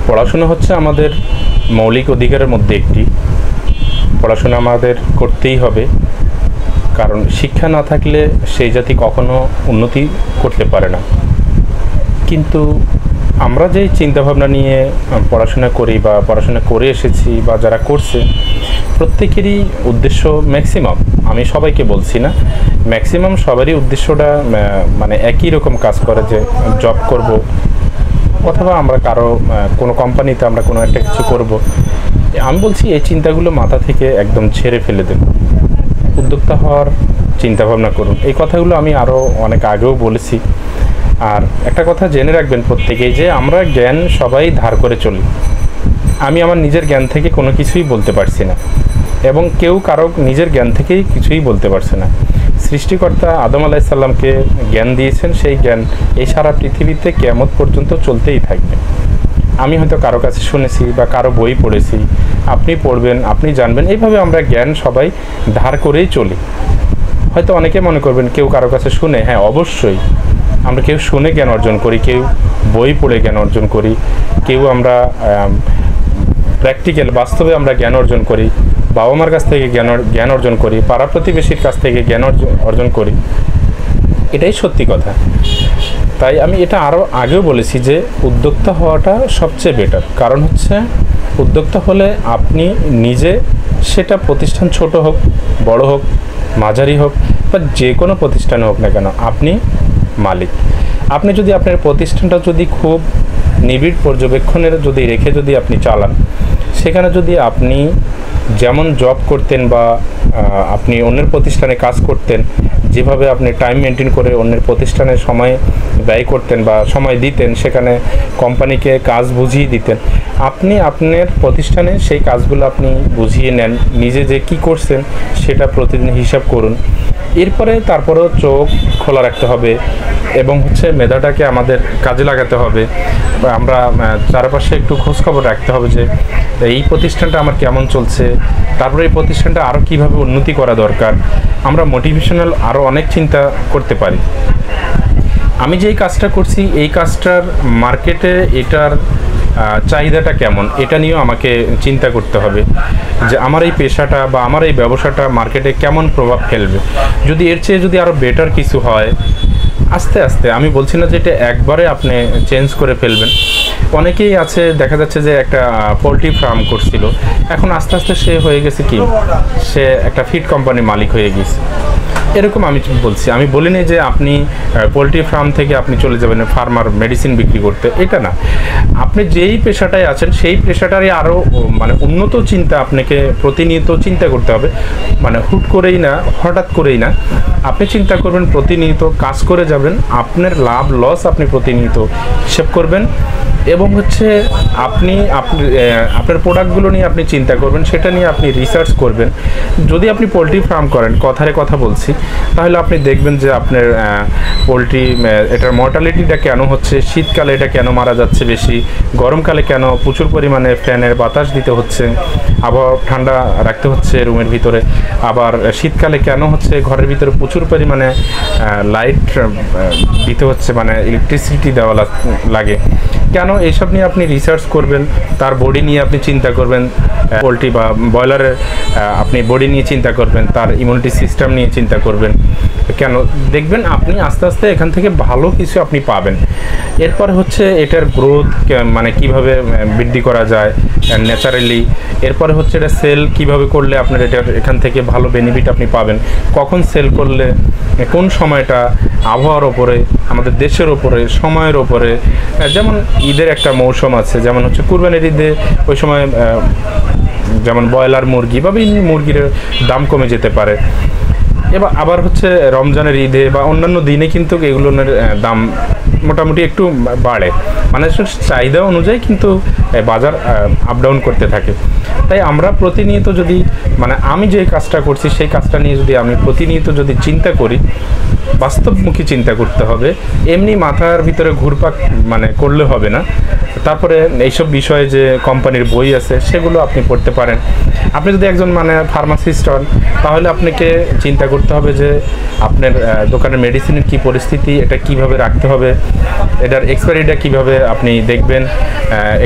পড়াশোনা হচ্ছে আমাদের মৌলিক অধিকারের মধ্যে একটি। পড়াশোনা আমাদের করতেই হবে, কারণ শিক্ষা না থাকলে সেই জাতি কখনো উন্নতি করতে পারে না। কিন্তু আমরা যেই চিন্তাভাবনা নিয়ে পড়াশোনা করি বা পড়াশোনা করে এসেছি বা যারা করছে, প্রত্যেকেরই উদ্দেশ্য, ম্যাক্সিমাম, আমি সবাইকে বলছি না, ম্যাক্সিমাম সবারই উদ্দেশ্যটা মানে একই রকম কাজ করে, যে জব করব অথবা আমরা কারো কোনো কোম্পানিতে আমরা কোনো একটা কিছু করব। আমি বলছি এই চিন্তাগুলো মাথা থেকে একদম ছেড়ে ফেলে দেন, উদ্যোক্তা হওয়ার চিন্তাভাবনা করুন। এই কথাগুলো আমি আরও অনেক আগেও বলেছি। আর একটা কথা জেনে রাখবেন প্রত্যেকেই, যে আমরা জ্ঞান সবাই ধার করে চলি। আমি আমার নিজের জ্ঞান থেকে কোনো কিছুই বলতে পারছি না, এবং কেউ কারো নিজের জ্ঞান থেকেই কিছুই বলতে পারছে না। সৃষ্টিকর্তা আদম আলাইহিস সালামকে জ্ঞান দিয়েছেন, সেই জ্ঞান এই সারা পৃথিবীতে কিয়ামত পর্যন্ত চলতেই থাকবে। আমি হয়তো কারো কাছে শুনেছি বা কারো বই পড়েছি, আপনি পড়বেন, আপনি জানবেন, এইভাবে আমরা জ্ঞান সবাই ধার করেই চলি। হয়তো অনেকে মনে করবেন কেউ কারো কাছে শুনে, হ্যাঁ অবশ্যই আমরা কেউ শুনে জ্ঞান অর্জন করি, কেউ বই পড়ে জ্ঞান অর্জন করি, কেউ আমরা প্র্যাকটিক্যাল বাস্তবে আমরা জ্ঞান অর্জন করি, বাবা মার কাছ থেকে জ্ঞান অর্জন করি, পাড়া প্রতিবেশীর কাছ থেকে জ্ঞান অর্জন করি। এটাই সত্যি কথা। তাই আমি এটা আরও আগেও বলেছি যে উদ্যোক্তা হওয়াটা সবচেয়ে বেটার। কারণ হচ্ছে উদ্যোক্তা হলে আপনি নিজে, সেটা প্রতিষ্ঠান ছোট হোক, বড় হোক, মাঝারি হোক, বা যে কোনো প্রতিষ্ঠানে হোক না কেন, আপনি মালিক। আপনি যদি আপনার প্রতিষ্ঠানটা যদি খুব নিবিড় পর্যবেক্ষণের যদি রেখে যদি আপনি চালান, সেখানে যদি আপনি যেমন জব করতেন বা আপনি অন্যের প্রতিষ্ঠানে কাজ করতেন, যেভাবে আপনি টাইম মেনটেন করে অন্যের প্রতিষ্ঠানে সময় ব্যয় করতেন বা সময় দিতেন, সেখানে কোম্পানিকে কাজ বুঝিয়ে দিতেন, আপনি আপনার প্রতিষ্ঠানে সেই কাজগুলো আপনি বুঝিয়ে নেন, নিজে যে কি করছেন সেটা প্রতিদিন হিসাব করুন। এরপরে তারপরেও চোখ খোলা রাখতে হবে এবং হচ্ছে মেধাটাকে আমাদের কাজে লাগাতে হবে। আমরা চারপাশে একটু খোঁজখবর রাখতে হবে যে এই প্রতিষ্ঠানটা আমার কেমন চলছে, তারপরে এই প্রতিষ্ঠানটা আরও কীভাবে উন্নতি করা দরকার। আমরা মোটিভেশনাল আরও অনেক চিন্তা করতে পারি। আমি যেই কাজটা করছি, এই কাজটার মার্কেটে এটার চাহিদাটা কেমন, এটা নিয়েও আমাকে চিন্তা করতে হবে যে আমার এই পেশাটা বা আমার এই ব্যবসাটা মার্কেটে কেমন প্রভাব ফেলবে। যদি এর চেয়ে যদি আরও বেটার কিছু হয়, আস্তে আস্তে, আমি বলছি না যে এটা একবারে আপনি চেঞ্জ করে ফেলবেন। অনেকেই আছে, দেখা যাচ্ছে যে একটা পোলট্রি ফার্ম করছিল, এখন আস্তে আস্তে সে হয়ে গেছে কি, সে একটা ফিড কোম্পানির মালিক হয়ে গেছে। এরকম আমি বলছি, আমি বলিনি যে আপনি পোলট্রি ফার্ম থেকে আপনি চলে যাবেন ফার্মার মেডিসিন বিক্রি করতে, এটা না। আপনি যেই পেশাটায় আছেন সেই পেশাটারই আরও মানে উন্নত চিন্তা আপনাকে প্রতিনিয়ত চিন্তা করতে হবে। মানে হুট করেই না, হঠাৎ করেই না, আপনি চিন্তা করবেন, প্রতিনিয়ত কাজ করে যাবেন, আপনার লাভ লস আপনি প্রতিনিয়ত হিসেব করবেন, এবং হচ্ছে আপনি আপনার প্রোডাক্টগুলো নিয়ে আপনি চিন্তা করবেন, সেটা নিয়ে আপনি রিসার্চ করবেন। যদি আপনি পোলট্রি ফার্ম করেন, কথারে কথা বলছি, তাহলে আপনি দেখবেন যে আপনার পোলট্রি এটার মর্টালিটিটা কেন হচ্ছে, শীতকালে এটা কেন মারা যাচ্ছে বেশি, গরমকালে কেন প্রচুর পরিমাণে ফ্যানের বাতাস দিতে হচ্ছে, আবহাওয়া ঠান্ডা রাখতে হচ্ছে রুমের ভিতরে, আবার শীতকালে কেন হচ্ছে ঘরের ভিতরে প্রচুর পরিমাণে লাইট দিতে হচ্ছে, মানে ইলেকট্রিসিটি দেওয়া লাগে কেন, এইসব নিয়ে আপনি রিসার্চ করবেন। তার বডি নিয়ে আপনি চিন্তা করবেন, পোলট্রি বা ব্রয়লারের আপনি বডি নিয়ে চিন্তা করবেন, তার ইমিউনিটি সিস্টেম নিয়ে চিন্তা করবেন। কেন, দেখবেন আপনি আস্তে আস্তে এখান থেকে ভালো কিছু আপনি পাবেন। এরপর হচ্ছে এটার গ্রোথ মানে কিভাবে বৃদ্ধি করা যায় ন্যাচারালি। এরপরে হচ্ছে এটা সেল কিভাবে করলে আপনার এখান থেকে ভালো বেনিফিট আপনি পাবেন, কখন সেল করলে, কোন সময়টা, আবহাওয়ার ওপরে, আমাদের দেশের ওপরে, সময়ের ওপরে। যেমন ঈদের একটা মৌসুম আছে, যেমন হচ্ছে কুরবানির ঈদে ওই সময় যেমন ব্রয়লার মুরগি বা বিভিন্ন মুরগির দাম কমে যেতে পারে। এবার আবার হচ্ছে রমজানের ঈদে বা অন্যান্য দিনে কিন্তু এগুলোর দাম মোটামুটি একটু বাড়ে, মানে চাহিদা অনুযায়ী কিন্তু বাজার আপ ডাউন করতে থাকে। তাই আমরা প্রতিনিয়ত যদি মানে আমি যে কাজটা করছি সেই কাজটা নিয়ে যদি আমি প্রতিনিয়ত যদি চিন্তা করি, বাস্তবমুখী চিন্তা করতে হবে, এমনি মাথার ভিতরে ঘুরপাক মানে করলে হবে না। তারপরে এইসব বিষয়ে যে কোম্পানির বই আছে সেগুলো আপনি পড়তে পারেন। আপনি যদি একজন মানে ফার্মাসিস্ট হন তাহলে আপনাকে চিন্তা করতে হবে যে আপনার দোকানের মেডিসিনের কী পরিস্থিতি, এটা কিভাবে রাখতে হবে, এটার এক্সপায়ারিটা কিভাবে আপনি দেখবেন,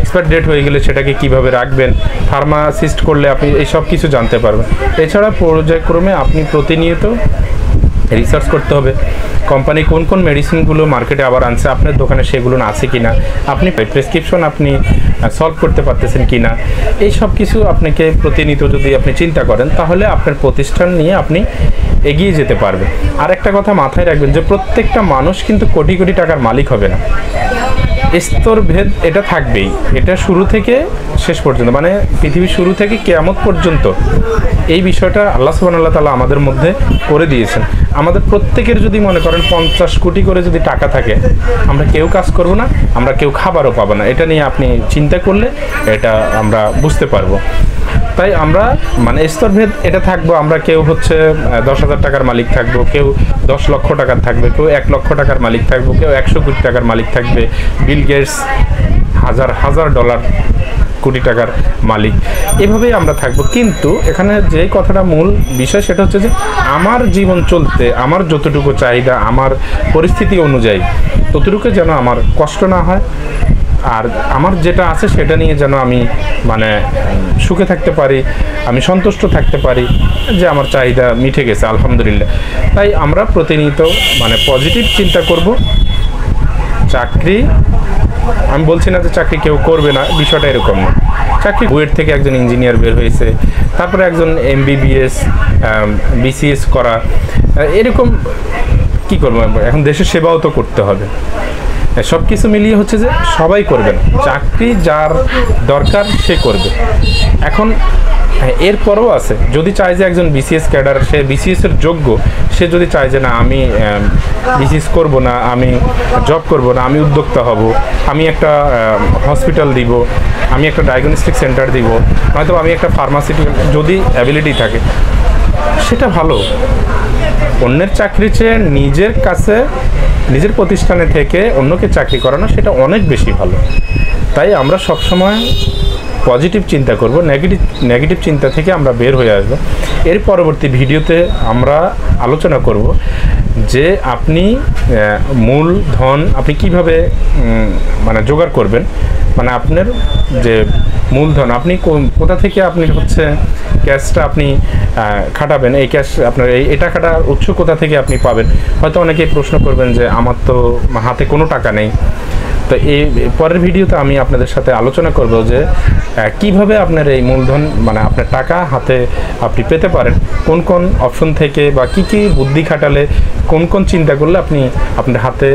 এক্সপায়ার ডেট হয়ে গেলে সেটাকে কিভাবে রাখবেন। ফার্মাসিস্ট করলে আপনি এই সব কিছু জানতে পারবেন। এছাড়া পর্যায়ক্রমে আপনি প্রতিনিয়ত রিসার্চ করতে হবে কোম্পানি কোন কোন মেডিসিনগুলো মার্কেটে আবার আনছে, আপনার দোকানে সেগুলো আছে কি না, আপনি প্রেসক্রিপশন আপনি সলভ করতে পারতেছেন কি না, এই সব কিছু আপনাকে প্রতিনিয়ত যদি আপনি চিন্তা করেন তাহলে আপনার প্রতিষ্ঠান নিয়ে আপনি এগিয়ে যেতে পারবেন। আর একটা কথা মাথায় রাখবেন যে প্রত্যেকটা মানুষ কিন্তু কোটি কোটি টাকার মালিক হবে না, স্তরভেদ এটা থাকবেই। এটা শুরু থেকে শেষ পর্যন্ত মানে পৃথিবীর শুরু থেকে কিয়ামত পর্যন্ত এই বিষয়টা আল্লাহ সুবহানাহু ওয়া তাআলা আমাদের মধ্যে করে দিয়েছেন। আমাদের প্রত্যেকের যদি মনে করেন 50 কোটি করে যদি টাকা থাকে, আমরা কেউ কাজ করব না, আমরা কেউ খাবারও পাবো না। এটা নিয়ে আপনি চিন্তা করলে এটা আমরা বুঝতে পারবো। তাই আমরা মানে স্তরভেদ এটা থাকবো, আমরা কেউ হচ্ছে 10,000 টাকার মালিক থাকবো, কেউ 10 লক্ষ টাকার থাকবে, কেউ 1 লক্ষ টাকার মালিক থাকবো, কেউ 100 কোটি টাকার মালিক থাকবে, বিল গেটস হাজার হাজার ডলার কোটি টাকার মালিক, এভাবেই আমরা থাকবো। কিন্তু এখানে যে কথাটা মূল বিষয় সেটা হচ্ছে যে আমার জীবন চলতে আমার যতটুকু চাহিদা, আমার পরিস্থিতি অনুযায়ী ততটুকু যেন আমার কষ্ট না হয়, আর আমার যেটা আছে সেটা নিয়ে যেন আমি মানে সুখে থাকতে পারি, আমি সন্তুষ্ট থাকতে পারি যে আমার চাহিদা মিটে গেছে আলহামদুলিল্লাহ। তাই আমরা প্রতিনিয়ত মানে পজিটিভ চিন্তা করব। চাকরি আমি বলছি না যে চাকরি কেউ করবে না, বিষয়টা এরকম না। চাকরি বুয়েট থেকে একজন ইঞ্জিনিয়ার বের হয়েছে, তারপরে একজন MBBS BCS করা, এরকম কি করবো, এখন দেশের সেবাও তো করতে হবে। সব কিছু মিলিয়ে হচ্ছে যে সবাই করবেন, চাকরি যার দরকার সে করবে। এখন এরপরও আছে যদি চায় যে একজন BCS ক্যাডার, সে BCS এর যোগ্য, সে যদি চায় যে না আমি BCS করব না, আমি জব করব না, আমি উদ্যোক্তা হব, আমি একটা হসপিটাল দিব, আমি একটা ডায়াগনস্টিক সেন্টার দিব, নয়তো আমি একটা ফার্মাসিউটিক্যাল, যদি অ্যাবিলিটি থাকে সেটা ভালো। অন্যের চাকরি চেয়ে নিজের কাছে নিজের প্রতিষ্ঠানে থেকে অন্যকে চাকরি করানো সেটা অনেক বেশি ভালো। তাই আমরা সবসময় পজিটিভ চিন্তা করব, নেগেটিভ চিন্তা থেকে আমরা বের হয়ে আসবো। এর পরবর্তী ভিডিওতে আমরা আলোচনা করব যে আপনি মূলধন আপনি কিভাবে মানে জোগাড় করবেন, মানে আপনার যে মূলধন আপনি কোথা থেকে আপনি হচ্ছে ক্যাশটা আপনি খাটাবেন, এই ক্যাশ আপনার এই টাকাটার উৎস কোথা থেকে আপনি পাবেন। হয়তো অনেকেই প্রশ্ন করবেন যে আমার তো হাতে কোনো টাকা নেই। তো এই পরের ভিডিওতে আমি আপনাদের সাথে আলোচনা করব যে কিভাবে আপনার এই মূলধন মানে আপনার টাকা হাতে আপনি পেতে পারেন, কোন কোন অপশন থেকে বা কি কি বুদ্ধি খাটালে, কোন কোন চিন্তা করলে আপনি আপনার হাতে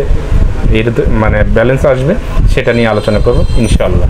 এর মানে ব্যালেন্স আসবে, সেটা নিয়ে আলোচনা করব ইনশাআল্লাহ।